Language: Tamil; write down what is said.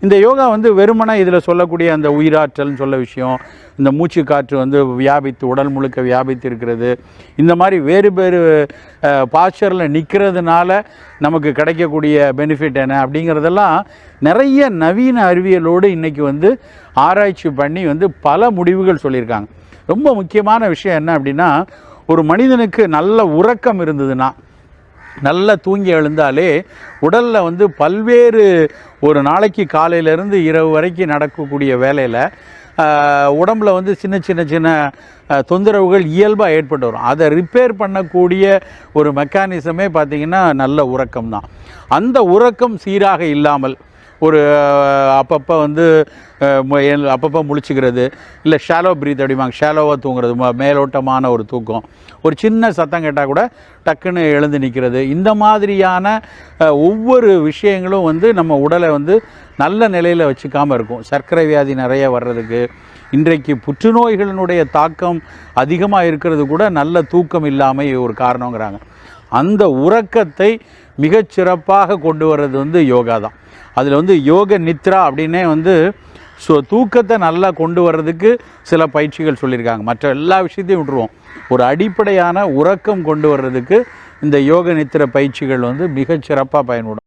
இந்த யோகா வந்து வெறுமனே இதில் சொல்லக்கூடிய அந்த உயிராற்றல்னு சொல்ல விஷயம், இந்த மூச்சு காற்று வந்து வியாபித்து உடல் முழுக்க வியாபித்து இருக்கிறது, இந்த மாதிரி வேறு வேறு பாஸ்டரில் நிற்கிறதுனால நமக்கு கிடைக்கக்கூடிய பெனிஃபிட் என்ன அப்படிங்கிறதெல்லாம் நிறைய நவீன அறிவியலோடு இன்றைக்கி வந்து ஆராய்ச்சி பண்ணி வந்து பல முடிவுகள் சொல்லியிருக்காங்க. ரொம்ப முக்கியமான விஷயம் என்ன அப்படின்னா, ஒரு மனிதனுக்கு நல்ல உறக்கம் இருந்ததுன்னா, நல்லா தூங்கி எழுந்தாலே உடலில் வந்து பல்வேறு ஒரு நாளைக்கு காலையிலேருந்து இரவு வரைக்கும் நடக்கக்கூடிய வேலையில் உடம்பில் வந்து சின்ன சின்ன சின்ன தொந்தரவுகள் இயல்பாக ஏற்பட்டு வரும். அதை ரிப்பேர் பண்ணக்கூடிய ஒரு மெக்கானிசமே பார்த்திங்கன்னா நல்ல உறக்கம் தான். அந்த உறக்கம் சீராக இல்லாமல் ஒரு அப்பப்போ வந்து அப்பப்போ முழிச்சுக்கிறது, இல்லை ஷாலோ ப்ரீத் அப்படிம்பாங்க, ஷாலோவாக தூங்குறது, மேலோட்டமான ஒரு தூக்கம், ஒரு சின்ன சத்தம் கேட்டால் கூட டக்குன்னு எழுந்து நிற்கிறது, இந்த மாதிரியான ஒவ்வொரு விஷயங்களும் வந்து நம்ம உடலை வந்து நல்ல நிலையில் வச்சுக்காமல் இருக்கும். சர்க்கரை வியாதி நிறைய வர்றதுக்கு, இன்றைக்கு புற்றுநோய்களினுடைய தாக்கம் அதிகமாக இருக்கிறது கூட நல்ல தூக்கம் இல்லாமல் ஒரு காரணங்கிறாங்க. அந்த உறக்கத்தை மிகச்சிறப்பாக கொண்டு வர்றது வந்து யோகா தான். அதில் வந்து யோக நித்ரா அப்படின்னே வந்து தூக்கத்தை நல்லா கொண்டு வர்றதுக்கு சில பயிற்சிகள் சொல்லியிருக்காங்க. மற்ற எல்லா விஷயத்தையும் விட்டுருவோம், ஒரு அடிப்படையான உறக்கம் கொண்டு வர்றதுக்கு இந்த யோக நித்திர பயிற்சிகள் வந்து மிகச்சிறப்பாக பயன்படும்.